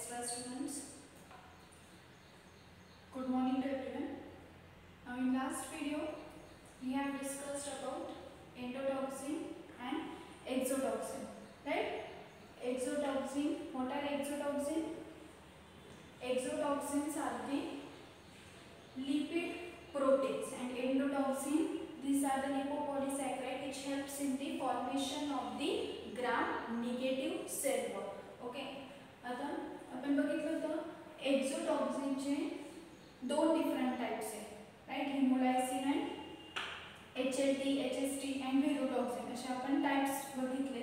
Extra students. Good morning to everyone. Now in last video we have discussed about endotoxin and exotoxin, right? Exotoxin, what are exotoxin? Exotoxins are the lipid proteins and endotoxin, these are the lipopolysaccharide which helps in the formation of the gram negative cell wall. Okay, आता आपण बघितलं होतं एक्सोटॉक्सिनचे दोन different types आहेत, right? Hemolysin and HLT, HST and verotoxin असे आपण types बघितले,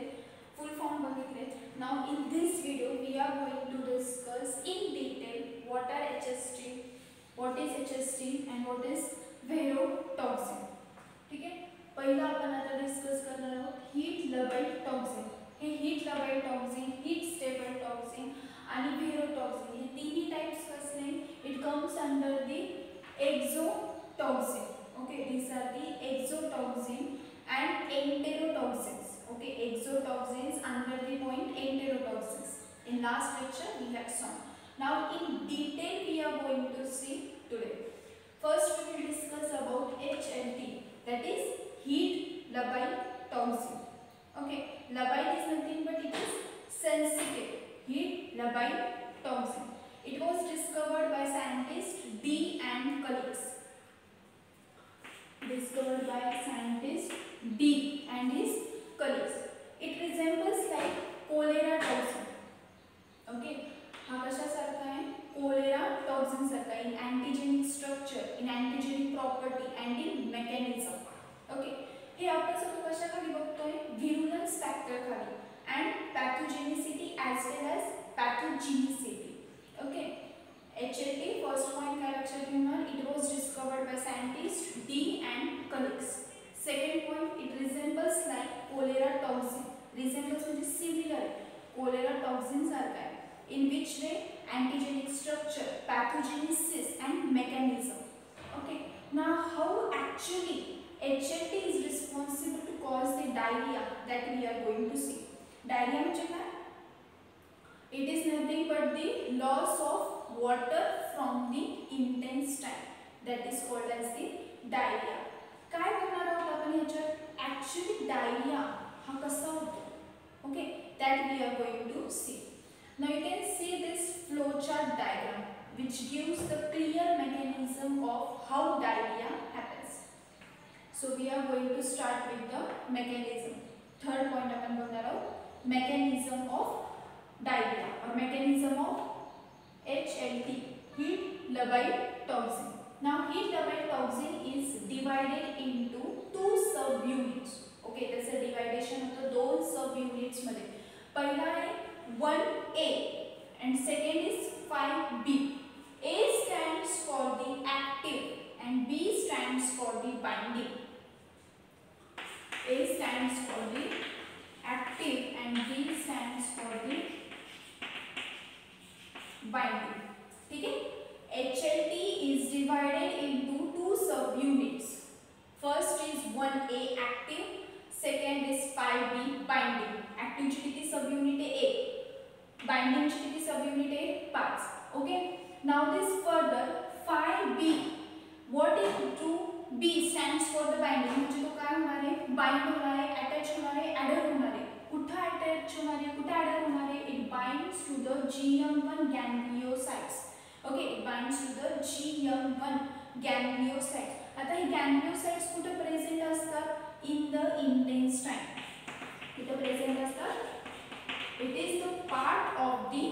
फुल फॉर्म बघितले. Now in this video we are going to discuss in detail what are HST, what is HST and what is verotoxin. ठीक आहे, पहिला आपण आता discuss करणार आहोत हीट लबाइड टॉक्सिन. हे heat labile toxin, heat stable toxin आणि verotoxin हे तिन्ही टाइप्स कसले? It comes under the exotoxin. Okay, these are the exotoxin and enterotoxins. Okay, exotoxins under the point enterotoxins. In last lecture we have seen. Now in detail we are going to see today. First we will discuss about HLT, that is heat labile toxin. Okay, labile is nothing but it is sensitive. Heat labile toxin. It was discovered by scientists D and colleagues. Discovered by scientist D and his colleagues. It resembles like cholera toxin. Okay, हा कशासारखा आहे? Cholera toxin सारखा in antigenic structure, in antigenic property and in mechanism. Okay, हे आपण सगळं कशाखाली बघतोय? Virulence factor खाली and pathogenicity as well as pathogenicity. Okay, HLT first point काय लक्षात घेणार? It was discovered by scientists D and colleagues. Second point, it resembles like cholera toxin. Resembles म्हणजे similar cholera toxin सारखा आहे. In which way? Antigenic structure, pathogenesis and mechanism. Okay, now how actually HLT is responsible to cause the diarrhea that we are going to see. Diarrhea म्हणजे काय? It is nothing but the loss of water from the intestine, that is called as the diarrhea. काय करणार आहोत आपण ह्याच्यात? Actually diarrhea हा कसा होतो? Okay, that we are going to see. Now you can see this flowchart diagram which gives the clear mechanism of how diarrhea happens. So we are going to start with the mechanism. Third point आपण बघणार आहोत mechanism of diarrhea or mechanism of HLT, heat labile toxin. Now heat labile toxin is divided into two subunits. Okay, that's a division of the दोन subunits मध्ये. पहिला आहे 1A and second is 5B. A stands for the active and B stands for the binding. A stands for the active and B stands for the binding. ठीक है? HLT is divided into two subunits. First is 1A active, second is 5B binding. Active ची किती subunit आहे? 1. Binding ची किती subunit आहे? 5. Okay. Now this further 5B. What is to B stands for the binding. म्हणजे तो काय होणार आहे? Bind होणार आहे, attach होणार आहे, adhere होणार आहे. कुठे attach होणार आहे? कुठे adhere होणार आहे? It binds to the GM1 gangliosides. Okay, it binds to the GM1 gangliosides. आता हे gangliosides कुठे present असतात? In the intestine. कुठे present असतात? It is the part of the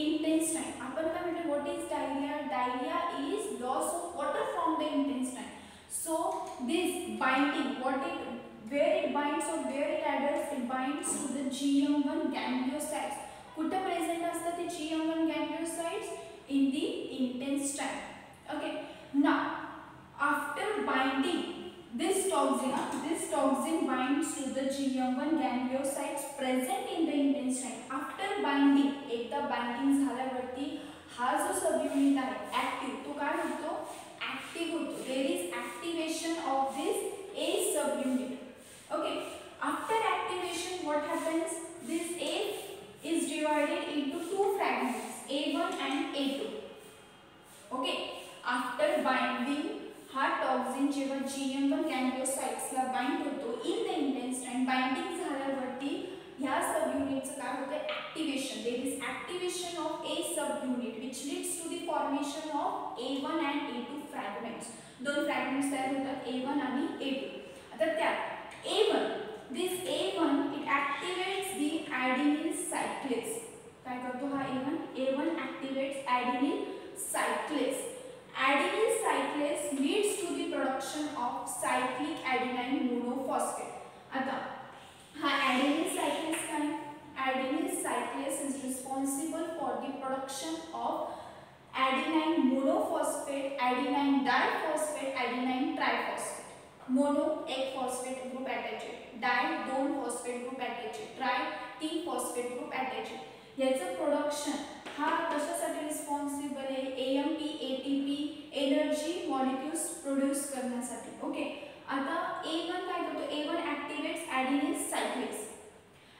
intestine. आपण काय म्हणतो? What is diarrhea? Diarrhea is loss of water from the intestine. So this binding, where it binds or where it adheres, it binds to the GM1 gangliosides. कुठे present असतात ते GM1 gangliosides? In the intestine. Okay. Now after binding this toxin binds to the GM1 gangliosides present in the intestine. After binding, एकदा binding झाल्यावरती हा जो subunit आहे active, तो काय होतो? Active होतो. There is activation of this A subunit. Okay. After activation, what happens? This A is divided into two fragments, A1 and A2. Okay, after binding हा टॉक्सिन जेव्हा GM1 गॅंग्लियोसाइट्सला बाइंड होतो in the intestine, binding झाल्यावरती ह्या सब युनिटचं काय होतं, activation. There is activation of a sub unit which leads to the formation of A1 and A2 fragments. दोन फ्रॅगमेंट्स तयार होतात, A1 आणि A2. आता त्यात A1, this A1 it activates the adenine cyclase. काय करतो हा A1 activates ॲडेनिन cyclase. Adenine cyclase leads to the production of cyclic adenine monophosphate. आता हा adenine cyclase काय? Adenine cyclase is responsible for the production of adenine monophosphate, adenine diphosphate, adenine triphosphate. Mono एक phosphate group attached, di दोन phosphate group attached, tri तीन phosphate group attached. याचं production हा कशासाठी responsible आहे, AMP ATP energy molecules produce करण्यासाठी. Okay, आता A1 काय करतो, A1 activates adenine cyclase.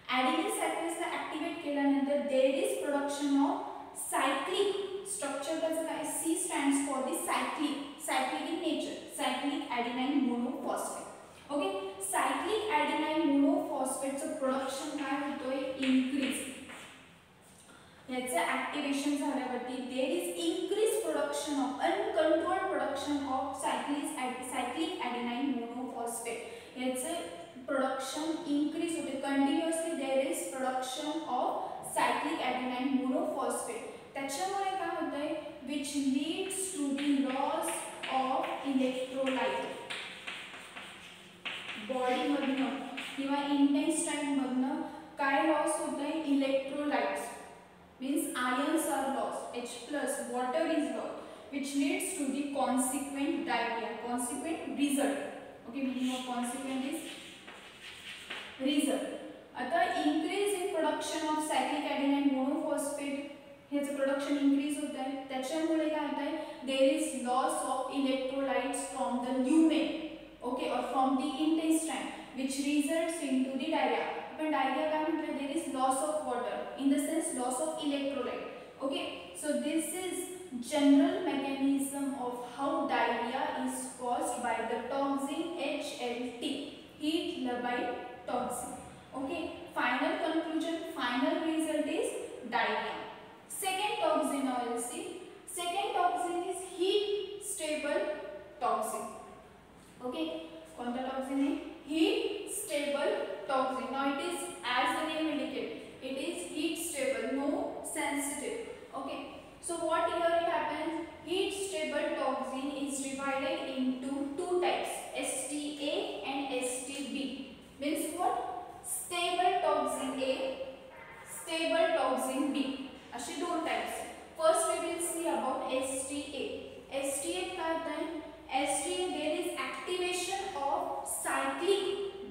Adenine सायक्लेजला ॲक्टिवेट केल्यानंतर there is production of cyclic structure. त्याचं काय, C stands for the cyclic in nature, cyclic adenine monophosphate. Okay, cyclic adenine मोनोफॉस्फेटचं production काय होतोय, इन्क्रीज. याचं ॲक्टिवेशन झाल्यावरती there is increase production of uncontrolled production of cyclic adenine monophosphate. याचं production increase होते continuously. There is production of cyclic adenine monophosphate. त्याच्यामुळे काय होतंय, which leads to the loss of electrolyte. बॉडीमधनं किंवा इंटेस्टाइनमधनं काय लॉस होतंय, electrolytes. Means ions are lost, H plus water is lost, which leads to the consequent diarrhea, consequent result. Okay, meaning of consequent is result. आता increase in production of cyclic adenine monophosphate, ह्याचं production increase होत आहे. त्याच्यामुळे काय होत आहे, there is loss of electrolytes from the lumen, okay, or from the intestine, which results into the diarrhea. पण diarrhea काय म्हटलं, there is loss of water, in the sense loss of electrolyte. Okay, so this is general mechanism of how diarrhea is caused by the toxin HLT, heat labile toxin. Okay, final conclusion, final result is diarrhea. Second toxin now we'll see. Second toxin is heat stable toxin. Okay, कोणता toxin है, heat stable toxin. Now it is as the name indicates, it is heat stable, no sensitive. Okay, so what here it happens, heat stable toxin is divided into two types, STA and STB. Means what, stable toxin A, stable toxin B. अशी दोन types. First we will see about STA. STA काय होता है, STA there is activation of cyclic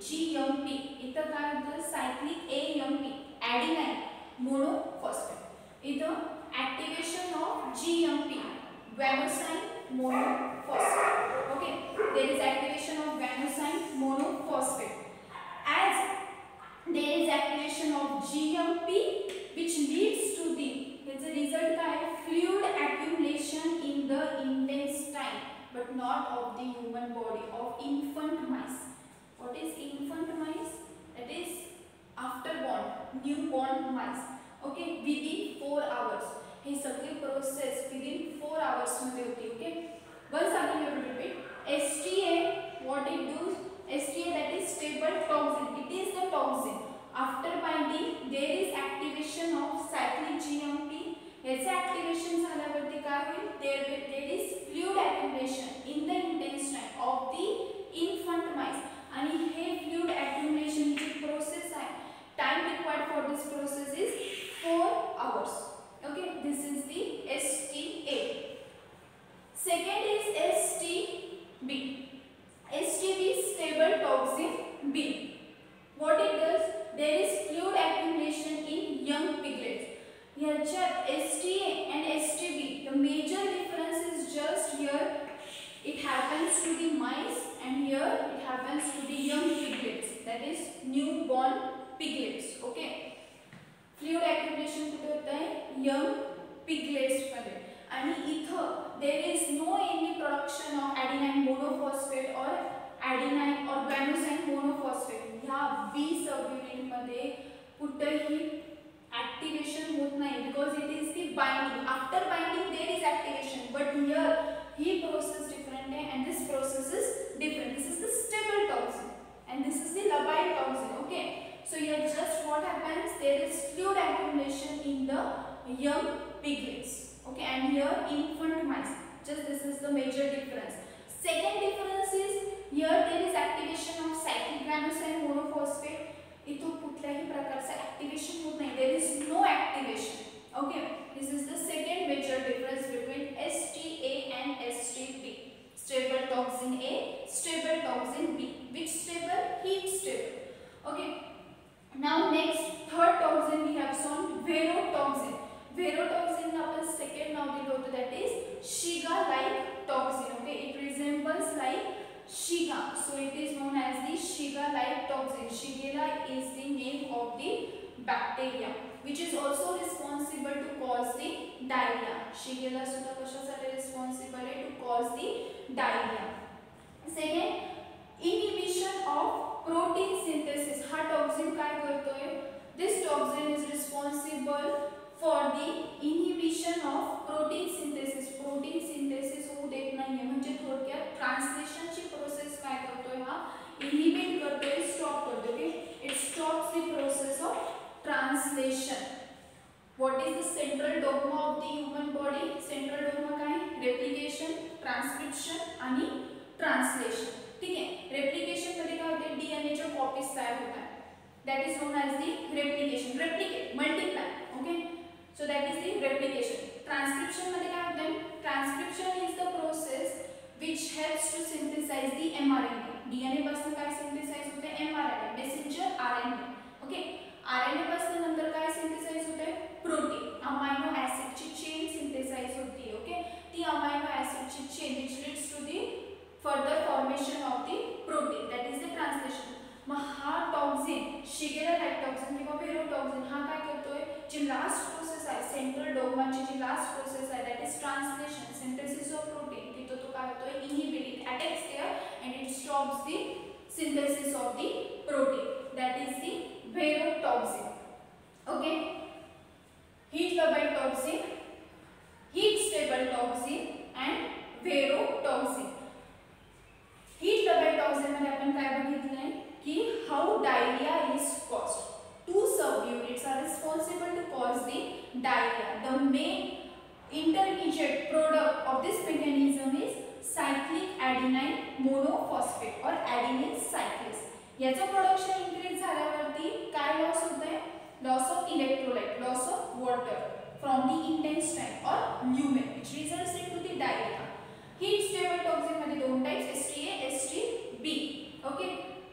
GMP. इथं काय होतं, cyclic AMP, adenine monophosphate. इथं activation of GMP, guanosine monophosphate. Okay, there is activation of guanosine monophosphate. As there is activation of GMP, which leads to the, its result काय, fluid accumulation in the intestine, but not of the human body, of infant mice. What is infant mice? That is after born, newborn mice. Okay, within 4 hours. हे सगळी process within 4 hours मध्ये होती. Okay, once again we will repeat. STA, what it does? STA, that is stable toxin. It is the toxin. After binding, there is activation of cyclic GMP. याचे activation झाल्यावरती काय होईल? There is fluid accumulation in the intestine of the infant mice. आणि हे fluid accumulation ची process आहे. Time required for this process is 4 hours. Okay, this is the STA. Second is STB. STB, stable toxin B. What it does? There is fluid accumulation in young piglets. ह्याच्यात STA and STB, the major difference is just here it happens to the mice and here it happens to the young piglets, that is newborn piglets. Okay, fluid accumulation कुठे होता है, young piglets मध्ये. आणि इथं there is no any production of adenine monophosphate और adenine और guanosine monophosphate. ह्या B sub unit मध्ये कुठेही ऍक्टिव्हेशन होत नाही, because it is the binding. After binding there is activation, but here ही प्रोसेस डिफरंट आहे and this process is different. This is the stable toxin and this is the labile toxin. Okay, so here just what happens, there is fluid accumulation in the young piglets. Okay, and here infant mice. Just this is the major difference. Second difference is here there is activation of cyclic granulosin monophosphate. इथं कुठल्याही प्रकारचं activation होत नाही, there is no activation. Okay, this is the second major difference between STA and STB. Stable toxin A, stable toxin B. Which stable? Heat stable. Okay. Now next third toxin we have shown verotoxin. Verotoxin ला आपण second नाव दिलं होतं, that is Shiga-like toxin. Okay, it resembles like Shiga, so it is known as the Shiga-like toxin. Shigella is the name of the bacteria which is also responsible to cause the diarrhea. Shigella सुद्धा कशासाठी responsible आहे? To cause the diarrhea. Second, inhibition of protein synthesis. हा toxin काय करतोय? This toxin is responsible for the inhibition of protein synthesis. Protein synthesis होऊ देत नाहीये, म्हणजे थोडक्यात ट्रान्सलेशन ची प्रोसेस काय करतोय? हा इनहिबिट करतोय, स्टॉप करतोय. Okay, it stops the process of translation. What is the central dogma of the human body? Central dogma काय? Replication, transcription आणि translation. ठीक आहे, replication मध्ये काय होते? DNA च्या कॉपीज तयार होतात. That is known as the replication. Replicate, multiply. Okay, so that is the replication. Transcription मध्ये काय होते? Transcription is the process which helps to synthesize the mRNA. DNA पासून काय synthesize होते? mRNA, messenger RNA. Okay, RNA पासून नंतर काय synthesise होते? प्रोटीन, अमाइनो ऍसिड ची चेन सिंथेसाइज होती. ओके, ती अमाइनो ऍसिड ची chain which leads to the further formation of the protein, that is the translation. मग हा टॉक्सिन Shigella-like toxin किंवा verotoxin हा काय करतोय? जी लास्ट प्रोसेस आहे, सेंट्रल डोग्माची जी लास्ट प्रोसेस आहे, that is translation, synthesis of protein, तिथं तो काय होतोय? Inhibit it, attacks there and it stops the synthesis of the protein. That is the verotoxin. Okay, heat labile toxin, heat stable toxin and verotoxin. Heat labile toxin मध्ये आपण काय बघितलंय की how diarrhea is caused. Two subunits are responsible to cause the diarrhea. The main intermediate product of this mechanism is cyclic adenine monophosphate or adenine cyclase. याचं production increase झाल्यावरती काय loss होतंय? Loss of electrolyte, loss of water from the intestine और lumen which results into the diarrhea. Heat stable toxin मध्ये दोन types, STA, STB. ओके,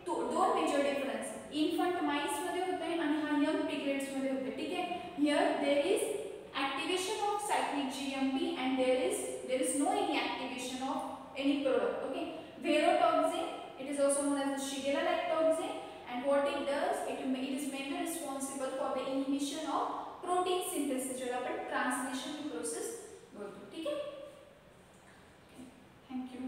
दोन major difference infant mice मध्ये होते आणि हा यंग पिगलेट्स मध्ये होते. ठीक आहे, here there is activation of cyclic GMP and there is no any activation of any product. Okay, verotoxin, it is also known as the Shigella-like toxin, and what it does, it is mainly responsible for the inhibition of protein synthesis, जो अपन translation की process बोलते हैं. ठीक है, thank you.